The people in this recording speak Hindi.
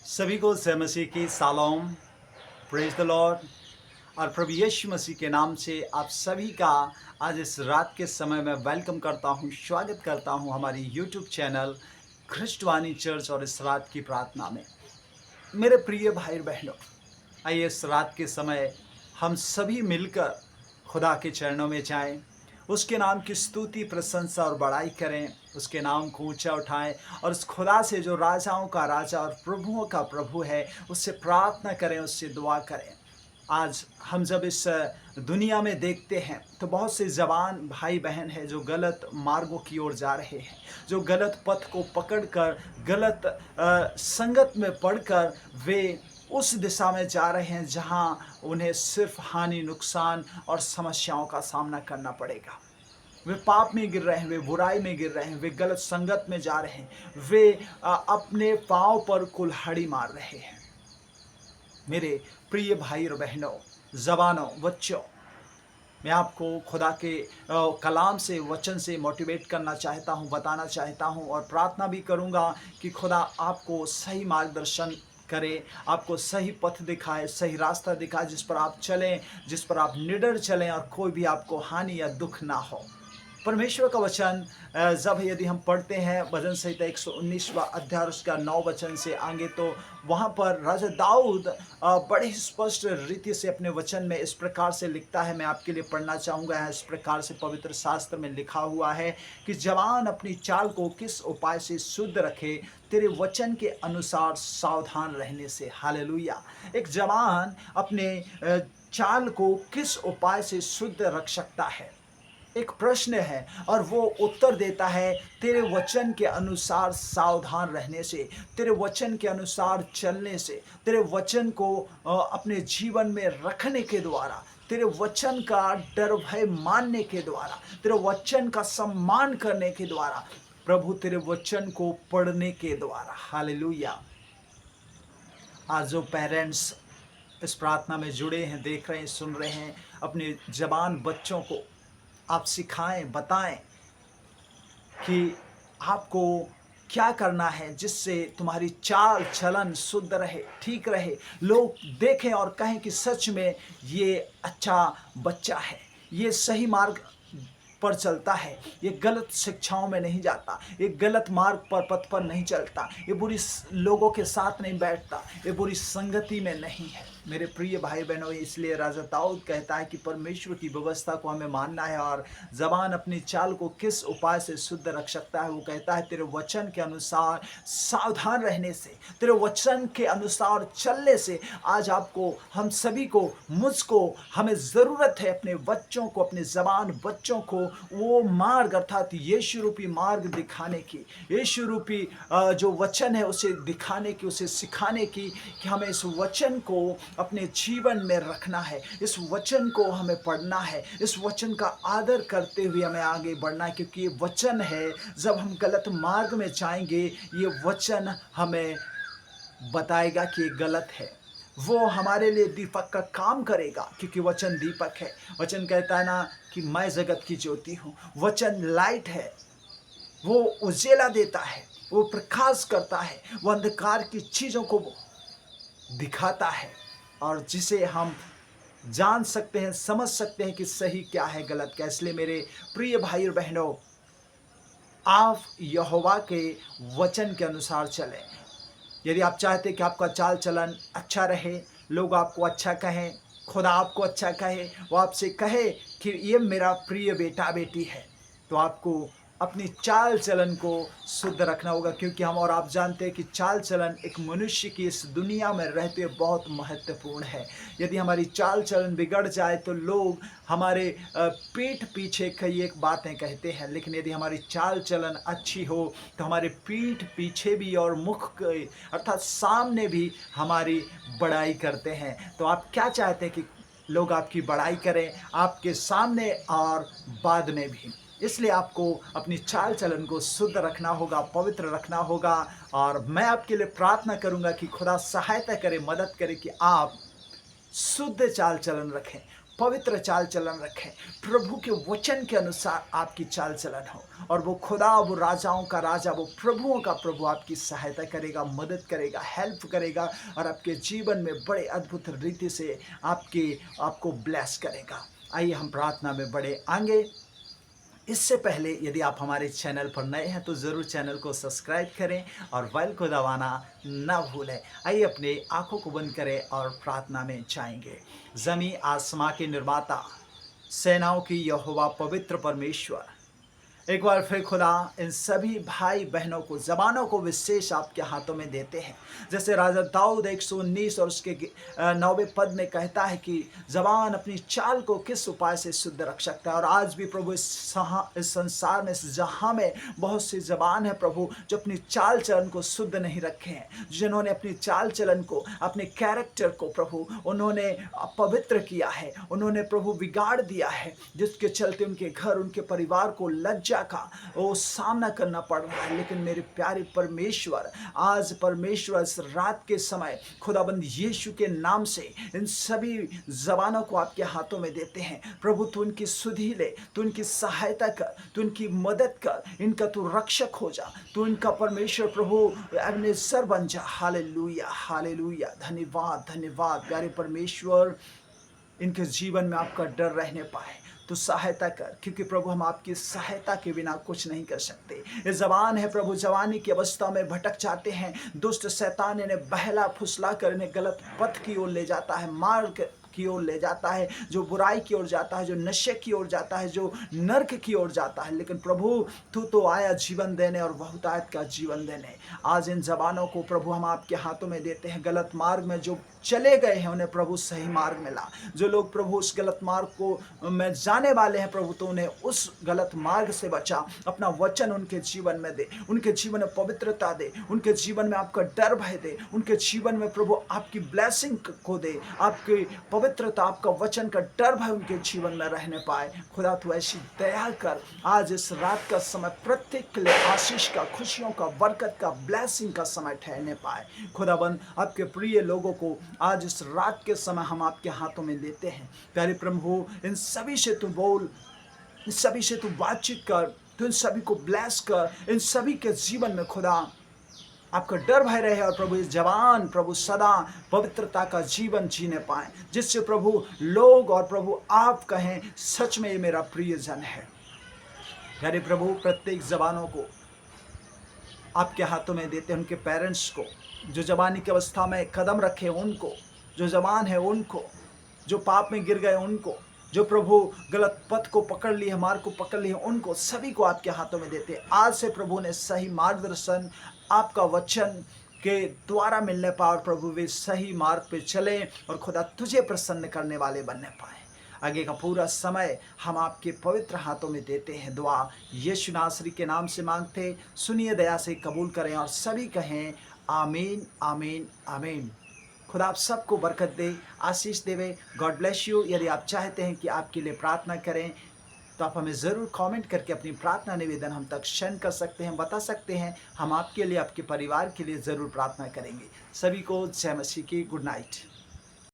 सभी को यीशु मसीह की सलाम, प्रेज द लॉर्ड। और प्रभु यीशु मसीह के नाम से आप सभी का आज इस रात के समय में वेलकम करता हूं, स्वागत करता हूं हमारी यूट्यूब चैनल ख्रिस्टवानी चर्च और इस रात की प्रार्थना में। मेरे प्रिय भाई बहनों, आइए इस रात के समय हम सभी मिलकर खुदा के चरणों में जाएं, उसके नाम की स्तुति, प्रशंसा और बड़ाई करें, उसके नाम को ऊंचा उठाएं और उस खुदा से जो राजाओं का राजा और प्रभुओं का प्रभु है उससे प्रार्थना करें, उससे दुआ करें। आज हम जब इस दुनिया में देखते हैं तो बहुत से जवान भाई बहन हैं जो गलत मार्गों की ओर जा रहे हैं, जो गलत पथ को पकड़कर गलत संगत में पड़कर वे उस दिशा में जा रहे हैं जहां उन्हें सिर्फ हानि, नुकसान और समस्याओं का सामना करना पड़ेगा। वे पाप में गिर रहे हैं, वे बुराई में गिर रहे हैं, वे गलत संगत में जा रहे हैं, वे अपने पांव पर कुल्हाड़ी मार रहे हैं। मेरे प्रिय भाई और बहनों, जवानों, बच्चों, मैं आपको खुदा के कलाम से, वचन से मोटिवेट करना चाहता हूं, बताना चाहता हूं और प्रार्थना भी करूंगा कि खुदा आपको सही मार्गदर्शन करे, आपको सही पथ दिखाए, सही रास्ता दिखाए जिस पर आप चलें, जिस पर आप निडर चलें और कोई भी आपको हानि या दुख ना हो। परमेश्वर का वचन जब यदि हम पढ़ते हैं भजन संहिता 119वां अध्याय उसका 9 वचन से आगे, तो वहाँ पर राजा दाऊद बड़े ही स्पष्ट रीति से अपने वचन में इस प्रकार से लिखता है। मैं आपके लिए पढ़ना चाहूँगा। इस प्रकार से पवित्र शास्त्र में लिखा हुआ है कि जवान अपनी चाल को किस उपाय से शुद्ध रखे, तेरे वचन के अनुसार सावधान रहने से। हालेलुया। एक जवान अपने चाल को किस उपाय से शुद्ध रख सकता है, एक प्रश्न है और वो उत्तर देता है तेरे वचन के अनुसार सावधान रहने से, तेरे वचन के अनुसार चलने से, तेरे वचन को अपने जीवन में रखने के द्वारा, तेरे वचन का डर भय मानने के द्वारा, तेरे वचन का सम्मान करने के द्वारा, प्रभु तेरे वचन को पढ़ने के द्वारा। हालेलुया। आज जो पेरेंट्स इस प्रार्थना में जुड़े हैं, देख रहे हैं, सुन रहे हैं, अपने जवान बच्चों को आप सिखाएं, बताएं कि आपको क्या करना है जिससे तुम्हारी चाल चलन शुद्ध रहे, ठीक रहे, लोग देखें और कहें कि सच में ये अच्छा बच्चा है, ये सही मार्ग पर चलता है, ये गलत शिक्षाओं में नहीं जाता, ये गलत मार्ग पर, पथ पर नहीं चलता, ये बुरी लोगों के साथ नहीं बैठता, ये बुरी संगति में नहीं है। मेरे प्रिय भाई बहनों, इसलिए राजा दाऊद कहता है कि परमेश्वर की व्यवस्था को हमें मानना है और जबान अपनी चाल को किस उपाय से शुद्ध रख सकता है। वो कहता है तेरे वचन के अनुसार सावधान रहने से, तेरे वचन के अनुसार चलने से। आज आपको, हम सभी को, मुझको, हमें ज़रूरत है अपने बच्चों को, अपने जवान बच्चों को वो मार्ग अर्थात यीशु रूपी मार्ग दिखाने की, यीशु रूपी जो वचन है उसे दिखाने की, उसे सिखाने की कि हमें इस वचन को अपने जीवन में रखना है, इस वचन को हमें पढ़ना है, इस वचन का आदर करते हुए हमें आगे बढ़ना है, क्योंकि ये वचन है। जब हम गलत मार्ग में जाएंगे, ये वचन हमें बताएगा कि ये गलत है। वो हमारे लिए दीपक का काम करेगा, क्योंकि वचन दीपक है। वचन कहता है ना कि मैं जगत की ज्योति हूँ। वचन लाइट है, वो उजेला देता है, वो प्रकाश करता है, वो अंधकार की चीज़ों को दिखाता है और जिसे हम जान सकते हैं, समझ सकते हैं कि सही क्या है, गलत क्या है। इसलिए मेरे प्रिय भाई और बहनों, आप यहोवा के वचन के अनुसार चलें। यदि आप चाहते हैं कि आपका चाल चलन अच्छा रहे, लोग आपको अच्छा कहें, खुदा आपको अच्छा कहे, वो आपसे कहे कि ये मेरा प्रिय बेटा बेटी है, तो आपको अपनी चाल चलन को शुद्ध रखना होगा। क्योंकि हम और आप जानते हैं कि चाल चलन एक मनुष्य की इस दुनिया में रहते हुए बहुत महत्वपूर्ण है। यदि हमारी चाल चलन बिगड़ जाए तो लोग हमारे पीठ पीछे कई एक बातें कहते हैं, लेकिन यदि हमारी चाल चलन अच्छी हो तो हमारे पीठ पीछे भी और मुख अर्थात सामने भी हमारी बड़ाई करते हैं। तो आप क्या चाहते हैं कि लोग आपकी बड़ाई करें, आपके सामने और बाद में भी। इसलिए आपको अपनी चाल चलन को शुद्ध रखना होगा, पवित्र रखना होगा। और मैं आपके लिए प्रार्थना करूंगा कि खुदा सहायता करे, मदद करे कि आप शुद्ध चाल चलन रखें, पवित्र चाल चलन रखें, प्रभु के वचन के अनुसार आपकी चाल चलन हो, और वो खुदा, वो राजाओं का राजा, वो प्रभुओं का प्रभु आपकी सहायता करेगा, मदद करेगा, हेल्प करेगा, और आपके जीवन में बड़े अद्भुत रीति से आपको ब्लेस करेगा। आइए हम प्रार्थना में बढ़े आगे। इससे पहले यदि आप हमारे चैनल पर नए हैं तो ज़रूर चैनल को सब्सक्राइब करें और बेल को दबाना ना भूलें। आइए अपने आंखों को बंद करें और प्रार्थना में जाएंगे। ज़मीं आसमां के निर्माता, सेनाओं की यहोवा पवित्र परमेश्वर, एक बार फिर खुदा इन सभी भाई बहनों को, जबानों को विशेष आपके हाथों में देते हैं। जैसे राजा दाऊद 119 और उसके 9वें पद में कहता है कि जबान अपनी चाल को किस उपाय से शुद्ध रख सकता है। और आज भी प्रभु इस संसार में, इस जहां में बहुत सी जबान है प्रभु जो अपनी चाल चलन को शुद्ध नहीं रखे हैं, जिन्होंने अपनी चाल चलन को, अपने कैरेक्टर को प्रभु उन्होंने अपवित्र किया है, उन्होंने प्रभु बिगाड़ दिया है, जिसके चलते उनके घर, उनके परिवार को लज्जा का वो सामना करना पड़ रहा है। लेकिन मेरे प्यारे परमेश्वर, आज परमेश्वर इस रात के समय खुदाबंद यीशु के नाम से इन सभी जबानों को आपके हाथों में देते हैं। प्रभु तू उनकी सुधि ले, तू उनकी सहायता कर, तू उनकी मदद कर, इनका तू रक्षक हो जा, तू इनका परमेश्वर प्रभु एबनेजर बन जा। हालेलुया, हालेलुया, धन्यवाद, धन्यवाद प्यारे परमेश्वर। इनके जीवन में आपका डर रहने पाए तो सहायता कर, क्योंकि प्रभु हम आपकी सहायता के बिना कुछ नहीं कर सकते। ये जवान है प्रभु, जवानी की अवस्था में भटक जाते हैं, दुष्ट शैतान इन्हें बहला फुसला कर इन्हें गलत पथ की ओर ले जाता है, मार्ग की ओर ले जाता है, जो बुराई की ओर जाता है, जो नशे की ओर जाता है, जो नर्क की ओर जाता है। लेकिन प्रभु तू तो आया जीवन देने और बहुतायत का जीवन देने। आज इन जबानों को प्रभु हम आपके हाथों में देते हैं। गलत मार्ग में जो चले गए हैं उन्हें प्रभु सही मार्ग में ला। जो लोग प्रभु उस गलत मार्ग को में जाने वाले हैं प्रभु तो उन्हें उस गलत मार्ग से बचा। अपना वचन उनके जीवन में दे, उनके जीवन में पवित्रता दे, उनके जीवन में आपका डर भय दे, उनके जीवन में प्रभु आपकी ब्लेसिंग को दे, आपकी पवित्रता, आपका वचन का डर भय उनके जीवन में रहने पाए। खुदा तू ऐसी दया कर, आज इस रात का समय प्रत्येक के लिए आशीष का, खुशियों का, बरकत का, ब्लेसिंग का समय ठहरने पाए। खुदाबंद आपके प्रिय लोगों को आज इस रात के समय हम आपके हाथों में देते हैं। प्यारे प्रभु इन सभी से तू बोल, इन सभी से तू बातचीत कर, तू इन सभी को ब्लेस कर, इन सभी के जीवन में खुदा आपका डर भय रहे और प्रभु इस जवान प्रभु सदा पवित्रता का जीवन जीने पाए, जिससे प्रभु लोग और प्रभु आप कहें सच में ये मेरा प्रियजन है। प्यारे प्रभु प्रत्येक जवानों को आपके हाथों में देते हैं, उनके पेरेंट्स को, जो जवानी की अवस्था में कदम रखे उनको, जो जवान है उनको, जो पाप में गिर गए उनको, जो प्रभु गलत पथ को पकड़ लिए, मार्ग को पकड़ लिए उनको, सभी को आपके हाथों में देते हैं। आज से प्रभु ने सही मार्गदर्शन आपका वचन के द्वारा मिलने पाए और प्रभु वे सही मार्ग पे चले और खुदा तुझे प्रसन्न करने वाले बनने पाए। आगे का पूरा समय हम आपके पवित्र हाथों में देते हैं। दुआ यीशु नासरी के नाम से मांगते, सुनिए, दया से कबूल करें और सभी कहें आमीन, आमीन, आमीन। खुदा आप सबको बरकत दे, आशीष देवे। God bless you. यदि आप चाहते हैं कि आपके लिए प्रार्थना करें तो आप हमें ज़रूर कमेंट करके अपनी प्रार्थना निवेदन हम तक सेंड कर सकते हैं, बता सकते हैं। हम आपके लिए, आपके परिवार के लिए ज़रूर प्रार्थना करेंगे। सभी को जय मसीह की गुड नाइट।